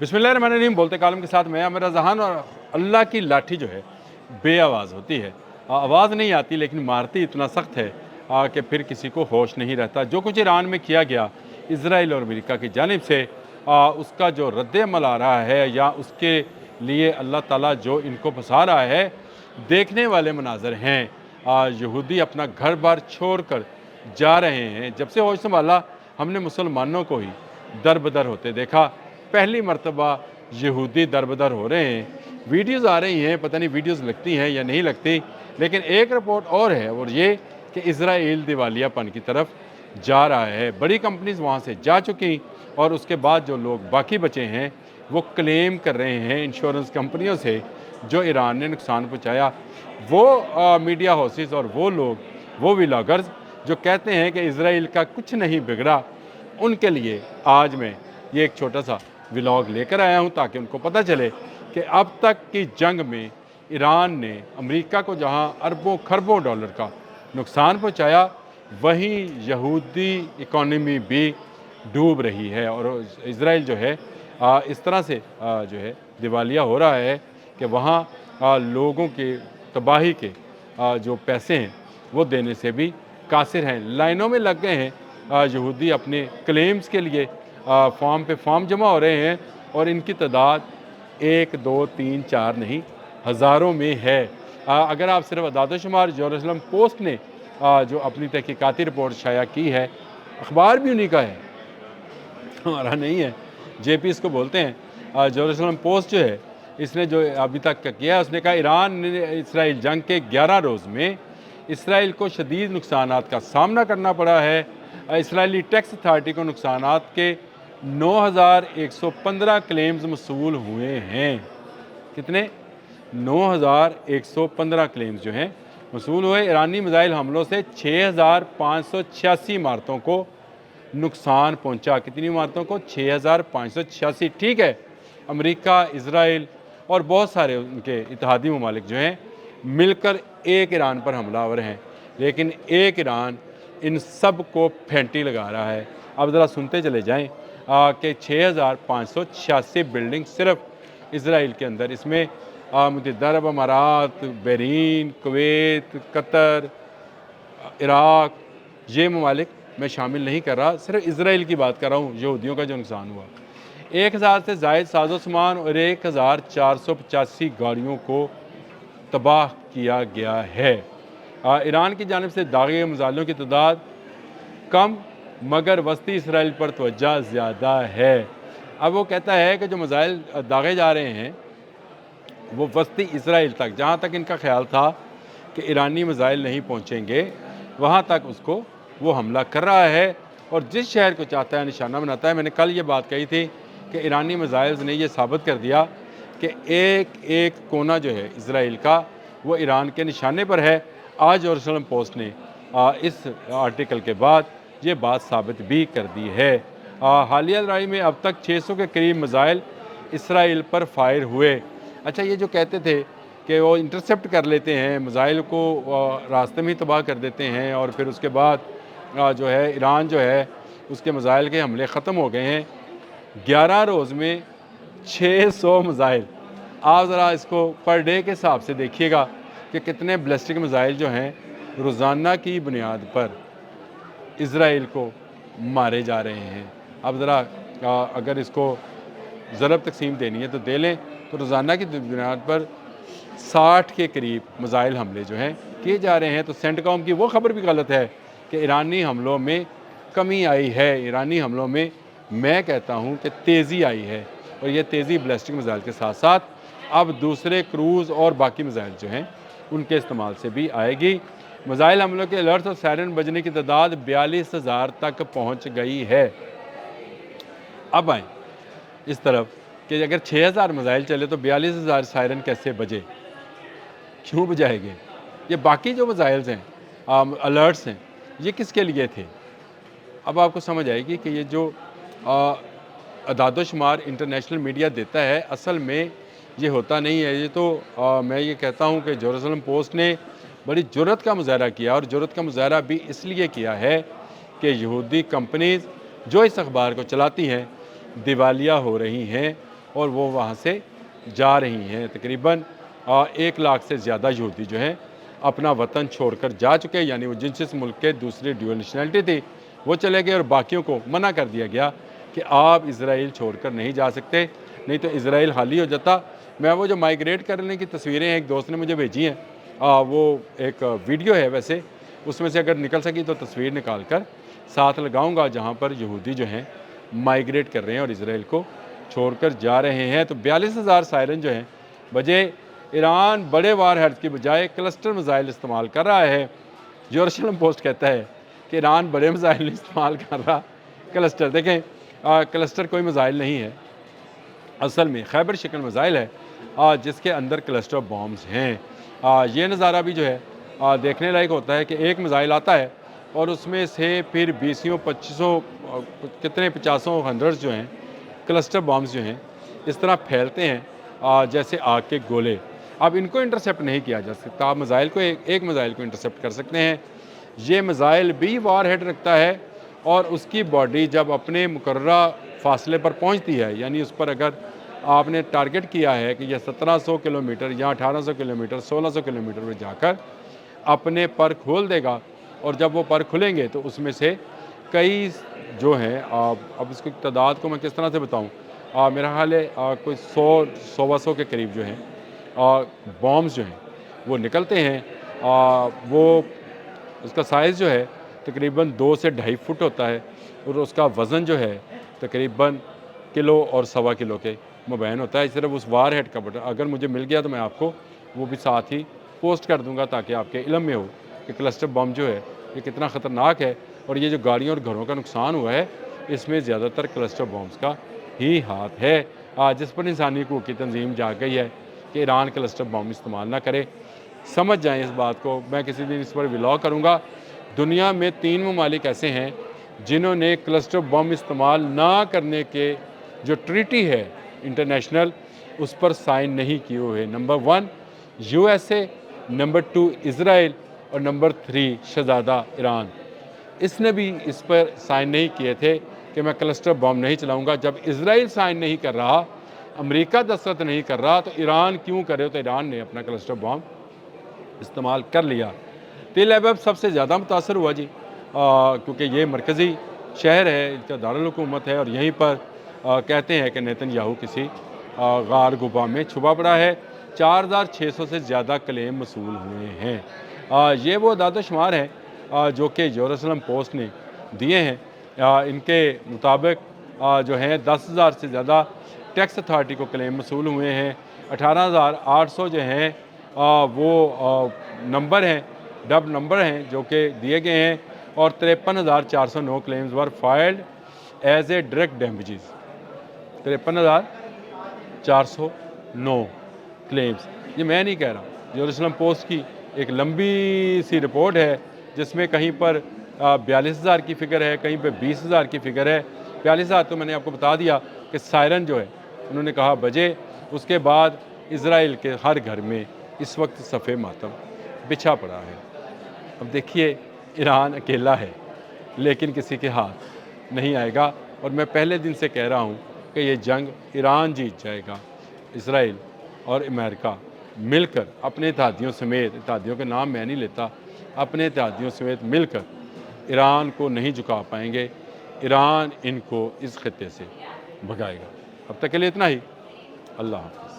बिस्मिल्लाहिर्रहमानिर्रहीम। बोलते कालम के साथ मैं आमिर जहान। और अल्लाह की लाठी जो है बे आवाज़ होती है। आवाज़ नहीं आती लेकिन मारती इतना सख्त है कि फिर किसी को होश नहीं रहता। जो कुछ ईरान में किया गया इसराइल और अमेरिका की जानिब से, उसका जो रद्द-ए-अमल आ रहा है या उसके लिए अल्लाह ताला जो इनको फंसा रहा है, देखने वाले मनाज़र हैं। यहूदी अपना घर बार छोड़ कर जा रहे हैं। जब से होश संभाला हमने मुसलमानों को ही दर बदर होते देखा। पहली मर्तबा यहूदी दर बदर हो रहे हैं। वीडियोज़ आ रही हैं, पता नहीं वीडियोज़ लगती हैं या नहीं लगती, लेकिन एक रिपोर्ट और है, और ये कि इज़राइल दिवालियापन की तरफ जा रहा है। बड़ी कंपनीज वहाँ से जा चुकी, और उसके बाद जो लोग बाकी बचे हैं वो क्लेम कर रहे हैं इंश्योरेंस कंपनियों से जो ईरान ने नुकसान पहुँचाया। वो मीडिया हाउसेस और वो लोग, वो व्लॉगर्स जो कहते हैं कि इज़राइल का कुछ नहीं बिगड़ा, उनके लिए आज मैं ये एक छोटा सा व्लॉग लेकर आया हूँ ताकि उनको पता चले कि अब तक की जंग में ईरान ने अमेरिका को जहाँ अरबों खरबों डॉलर का नुकसान पहुँचाया, वहीं यहूदी इकॉनमी भी डूब रही है। और इज़राइल जो है इस तरह से जो है दिवालिया हो रहा है कि वहाँ लोगों के तबाही के जो पैसे हैं वो देने से भी कासिर हैं। लाइनों में लग गए हैं यहूदी अपने क्लेम्स के लिए। फॉर्म पे फॉर्म जमा हो रहे हैं, और इनकी तादाद 1, 2, 3, 4 नहीं, हज़ारों में है। अगर आप सिर्फ अदाद-ओ-शुमार जेरूसलम पोस्ट ने जो अपनी तहकीकाती रिपोर्ट शाया की है, अखबार भी उन्हीं का है, हमारा नहीं है। जेपी इसको बोलते हैं। जेरूसलम पोस्ट जो है, इसने जो अभी तक का किया, उसने कहा ईरान ने इसराइल जंग के 11 रोज़ में इसराइल को शदीद नुकसानात का सामना करना पड़ा है। इसराइली टैक्स अथॉरिटी को नुकसानात के 9,115 क्लेम्स मसूल हुए हैं। कितने? 9,115 क्लेम्स जो हैं मसूल हुए। ईरानी मिसाइल हमलों से 6,586 इमारतों को नुकसान पहुंचा। कितनी इमारतों को? 6,586। ठीक है, अमेरिका, इज़राइल और बहुत सारे उनके इत्तेहादी ममालिक जो हैं मिलकर एक ईरान पर हमलावर हैं, लेकिन एक ईरान इन सब को फेंटी लगा रहा है। अब ज़रा सुनते चले जाएं कि 6,586 बिल्डिंग सिर्फ इज़राइल के अंदर, इसमें मुत्तहिदा अरब अमारात, बहरीन, कुवैत, कतर, इराक, ये ममालिक मैं शामिल नहीं कर रहा, सिर्फ इज़राइल की बात कर रहा हूँ। यहूदियों का जो नुकसान हुआ, 1,000 से ज़ायद साजो सामान और 1,485 गाड़ियों को तबाह किया गया है। ईरान की जानिब से दागे गए मिसाइलों की तादाद कम, मगर वस्ती इसराइल पर तवज्जो ज़्यादा है। अब वो कहता है कि जो मिसाइल दागे जा रहे हैं वो वस्ती इसराइल तक, जहाँ तक इनका ख्याल था कि ईरानी मिसाइल नहीं पहुँचेंगे, वहाँ तक उसको वो हमला कर रहा है, और जिस शहर को चाहता है निशाना बनाता है। मैंने कल ये बात कही थी कि ईरानी मिसाइल्स ने ये साबित कर दिया कि एक एक कोना जो है इसराइल का वो ईरान के निशाने पर है। आज जेरूसलम पोस्ट ने इस आर्टिकल के बाद ये बात साबित भी कर दी है। हालिया लड़ाई में अब तक 600 के करीब मिसाइल इसराइल पर फायर हुए। अच्छा, ये जो कहते थे कि वो इंटरसेप्ट कर लेते हैं मिसाइल को, रास्ते में ही तबाह कर देते हैं, और फिर उसके बाद जो है ईरान जो है उसके मिसाइल के हमले ख़त्म हो गए हैं। 11 रोज़ में 600 मिसाइल। आप ज़रा इसको पर डे के हिसाब से देखिएगा कि कितने बैलिस्टिक मिसाइल जो हैं रोज़ाना की बुनियाद पर इज़राइल को मारे जा रहे हैं। अब ज़रा अगर इसको ज़रब तकसीम देनी है तो दे लें, तो रोज़ाना की बुनियाद पर 60 के करीब मिसाइल हमले जो हैं किए जा रहे हैं। तो सेंटकॉम की वो खबर भी गलत है कि ईरानी हमलों में कमी आई है। ईरानी हमलों में मैं कहता हूँ कि तेज़ी आई है, और ये तेज़ी बैलिस्टिक मिसाइल के साथ साथ अब दूसरे क्रूज़ और बाकी मिसाइल जो हैं उनके इस्तेमाल से भी आएगी। मिसाइल हमलों के अलर्ट और सायरन बजने की तादाद 42,000 तक पहुँच गई है। अब आएँ इस तरफ कि अगर 6,000 मिसाइल चले तो 42,000 सायरन कैसे बजे, क्यों बजाएंगे? ये बाकी जो मिसाइल्स हैं, अलर्ट्स हैं, ये किसके लिए थे? अब आपको समझ आएगी कि ये जो अदाद-ओ-शुमार इंटरनेशनल मीडिया देता है, असल में ये होता नहीं है। ये तो मैं ये कहता हूँ कि जेरूसलम पोस्ट ने बड़ी जुर्रत का मुज़ाहरा किया, और जुर्रत का मुज़ाहरा भी इसलिए किया है कि यहूदी कंपनीज़ जो इस अखबार को चलाती हैं दिवालिया हो रही हैं। اور وہ وہاں سے جا رہی ہیں۔ تقریباً 1 لاکھ سے زیادہ یہودی جو ہیں اپنا وطن چھوڑ کر جا چکے، یعنی وہ جس ملک کے دوسری ڈیول نیشنلٹی تھی وہ چلے گئے، اور باقیوں کو منع کر دیا گیا کہ آپ اسرائیل چھوڑ کر نہیں جا سکتے، نہیں تو اسرائیل خالی ہو جاتا۔ میں وہ جو مائیگریٹ کرنے کی تصویریں ایک دوست نے مجھے بھیجی ہیں، وہ ایک ویڈیو ہے ویسے، اس میں سے اگر نکل سکی تو تصویر نکال کر ساتھ لگاؤں گا، جہاں پر یہودی جو ہیں مائیگریٹ کر رہے ہیں اور اسرائیل کو چھوڑ کر جا رہے ہیں۔ تو 42,000 سائرن جو ہیں بجے، ایران بڑے وار ہیڈز کی بجائے کلسٹر میزائل استعمال کر رہا ہے۔ یروشلم پوسٹ کہتا ہے کہ ایران بڑے میزائل نہیں استعمال کر رہا، کلسٹر۔ دیکھیں کلسٹر کوئی میزائل نہیں ہے، اصل میں خیبر شکل میزائل ہے جس کے اندر کلسٹر بامز ہیں۔ یہ نظارہ بھی جو ہے دیکھنے لائق ہوتا ہے کہ ایک میزائل آتا ہے اور اس میں سے پھر 20 25 کتنے 50 ہنڈریڈ جو ہیں کلسٹر بامز جو ہیں اس طرح پھیلتے ہیں جیسے آگ کے گولے۔ اب ان کو انٹرسیپٹ نہیں کیا جا سکتا، آپ میزائل کو ایک میزائل کو انٹرسیپٹ کر سکتے ہیں۔ یہ میزائل بھی وار ہیڈ رکھتا ہے، اور اس کی باڈی جب اپنے مقررہ فاصلے پر پہنچتی ہے، یعنی اس پر اگر آپ نے ٹارگٹ کیا ہے کہ یہ 1700 کلومیٹر یا 1800 کلومیٹر 1600 کلومیٹر میں جا کر اپنے پر کھول دے گا، اور جب وہ پر کھلیں گے تو اس میں سے کئی جو ہیں اب اس کی تعداد کو میں کس طرح سے بتاؤں، میرا خیال ہے کوئی 100 کے قریب جو ہیں بامز جو ہیں وہ نکلتے ہیں۔ وہ اس کا سائز جو ہے تقریباً 2 سے 2.5 فٹ ہوتا ہے، اور اس کا وزن جو ہے تقریباً کلو اور 1.25 کلو کے مبین ہوتا ہے۔ صرف اس وار ہیڈ کا بٹن اگر مجھے مل گیا تو میں آپ کو وہ بھی ساتھ ہی پوسٹ کر دوں گا، تاکہ آپ کے علم میں ہو کہ کلسٹر بم جو ہے یہ کتنا خطرناک ہے، اور یہ جو گاڑیوں اور گھروں کا نقصان ہوا ہے اس میں زیادہ تر کلسٹر بمز کا ہی ہاتھ ہے، جس پر انسانی حقوق کی تنظیم جا گئی ہے کہ ایران کلسٹر بم استعمال نہ کرے۔ سمجھ جائیں اس بات کو، میں کسی دن اس پر ولاگ کروں گا۔ دنیا میں 3 ممالک ایسے ہیں جنہوں نے کلسٹر بم استعمال نہ کرنے کے جو ٹریٹی ہے انٹرنیشنل اس پر سائن نہیں کیے ہوئے۔ نمبر 1 USA، نمبر 2 اسرائیل، اور نمبر 3 شہزادہ ایران۔ اس نے بھی اس پر سائن نہیں کیے تھے کہ میں کلسٹر بم نہیں چلاؤں گا۔ جب اسرائیل سائن نہیں کر رہا، امریکہ دستخط نہیں کر رہا، تو ایران کیوں کرے؟ تو ایران نے اپنا کلسٹر بم استعمال کر لیا۔ تل ابیب سب سے زیادہ متاثر ہوا جی، کیونکہ یہ مرکزی شہر ہے، اس کا دارالحکومت ہے، اور یہیں پر کہتے ہیں کہ نیتن یاہو کسی غار غبار میں چھپا پڑا ہے۔ 4600 سے زیادہ کلیم موصول ہوئے ہیں۔ یہ وہ اعداد و شمار ہیں جو کہ یروشلم پوسٹ نے دیے ہیں۔ ان کے مطابق جو ہیں 10,000 سے زیادہ ٹیکس اتھارٹی کو کلیم موصول ہوئے ہیں۔ 18,800 جو ہیں وہ نمبر ہیں، ڈب نمبر ہیں جو کہ دیے گئے ہیں، اور 53,409 claims were filed as a direct damages. 53,409 claims, یہ میں نہیں کہہ رہا، یروشلم پوسٹ کی ایک لمبی سی رپورٹ ہے جس میں کہیں پر 42,000 کی فگر ہے، کہیں پہ 20,000 کی فگر ہے۔ 42,000 تو میں نے آپ کو بتا دیا کہ سائرن جو ہے انہوں نے کہا بجے۔ اس کے بعد اسرائیل کے ہر گھر میں اس وقت صفِ ماتم بچھا پڑا ہے۔ اب دیکھیے ایران اکیلا ہے لیکن کسی کے ہاتھ نہیں آئے گا، اور میں پہلے دن سے کہہ رہا ہوں کہ یہ جنگ ایران جیت جائے گا۔ اسرائیل اور امریکہ مل کر اپنے اتحادیوں سمیت، اتحادیوں کے نام میں نہیں لیتا، اپنے اتحادیوں سمیت مل کر ایران کو نہیں جھکا پائیں گے۔ ایران ان کو اس خطے سے بھگائے گا۔ اب تک کے لیے اتنا ہی۔ اللہ حافظ۔